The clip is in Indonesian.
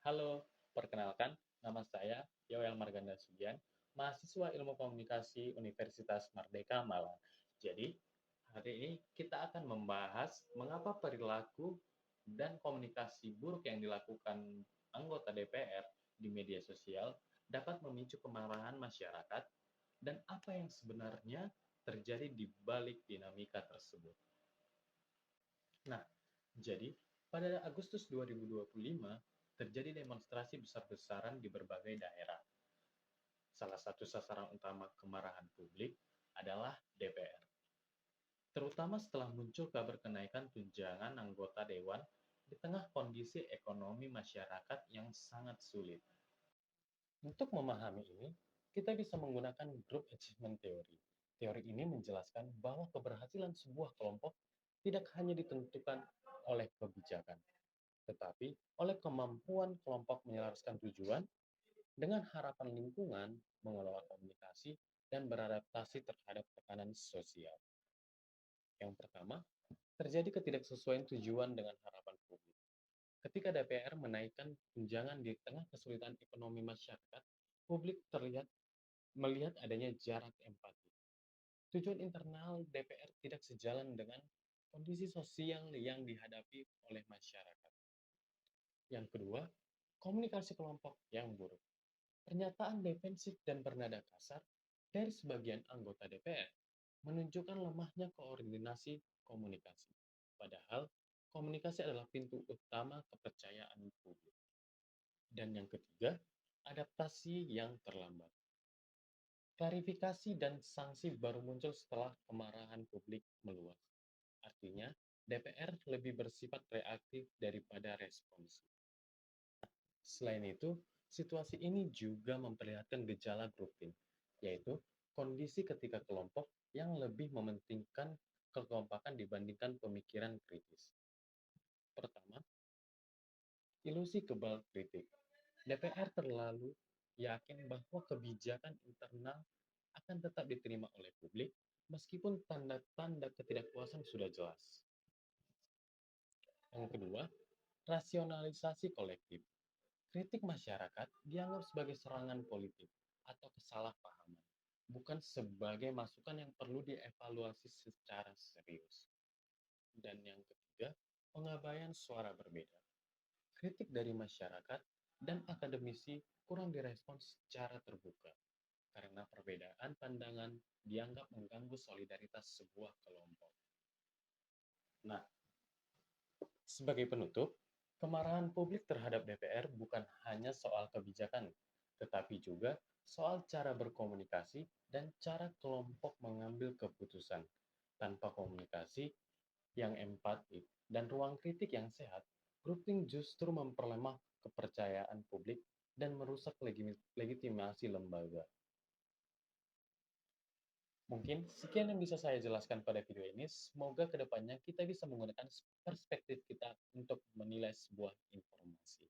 Halo, perkenalkan, nama saya Yoel Marganda Sugian, mahasiswa Ilmu Komunikasi Universitas Merdeka Malang. Jadi, hari ini kita akan membahas mengapa perilaku dan komunikasi buruk yang dilakukan anggota DPR di media sosial dapat memicu kemarahan masyarakat dan apa yang sebenarnya terjadi di balik dinamika tersebut. Nah, jadi pada Agustus 2025 terjadi demonstrasi besar-besaran di berbagai daerah. Salah satu sasaran utama kemarahan publik adalah DPR. Terutama setelah muncul kabar kenaikan tunjangan anggota dewan di tengah kondisi ekonomi masyarakat yang sangat sulit. Untuk memahami ini, kita bisa menggunakan Group Achievement Theory. Teori ini menjelaskan bahwa keberhasilan sebuah kelompok tidak hanya ditentukan oleh kebijakan, tetapi oleh kemampuan kelompok menyelaraskan tujuan dengan harapan lingkungan, mengelola komunikasi, dan beradaptasi terhadap tekanan sosial. Yang pertama, terjadi ketidaksesuaian tujuan dengan harapan publik. Ketika DPR menaikkan tunjangan di tengah kesulitan ekonomi masyarakat, publik melihat adanya jarak empati. Tujuan internal DPR tidak sejalan dengan kondisi sosial yang dihadapi oleh masyarakat. Yang kedua, komunikasi kelompok yang buruk. Pernyataan defensif dan bernada kasar dari sebagian anggota DPR menunjukkan lemahnya koordinasi komunikasi. Padahal, komunikasi adalah pintu utama kepercayaan publik. Dan yang ketiga, adaptasi yang terlambat. Klarifikasi dan sanksi baru muncul setelah kemarahan publik meluas. Artinya, DPR lebih bersifat reaktif daripada responsif. Selain itu, situasi ini juga memperlihatkan gejala grouping, yaitu kondisi ketika kelompok yang lebih mementingkan kekompakan dibandingkan pemikiran kritis. Pertama, ilusi kebal kritik. DPR terlalu yakin bahwa kebijakan internal akan tetap diterima oleh publik meskipun tanda-tanda ketidakpuasan sudah jelas. Yang kedua, rasionalisasi kolektif. Kritik masyarakat dianggap sebagai serangan politik atau kesalahpahaman, bukan sebagai masukan yang perlu dievaluasi secara serius. Dan yang ketiga, pengabaian suara berbeda. Kritik dari masyarakat dan akademisi kurang direspons secara terbuka, karena perbedaan pandangan dianggap mengganggu solidaritas sebuah kelompok. Nah, sebagai penutup, kemarahan publik terhadap DPR bukan hanya soal kebijakan, tetapi juga soal cara berkomunikasi dan cara kelompok mengambil keputusan. Tanpa komunikasi yang empatik dan ruang kritik yang sehat, grouping justru memperlemah kepercayaan publik dan merusak legitimasi lembaga. Mungkin sekian yang bisa saya jelaskan pada video ini. Semoga kedepannya kita bisa menggunakan perspektif kita untuk menilai sebuah informasi.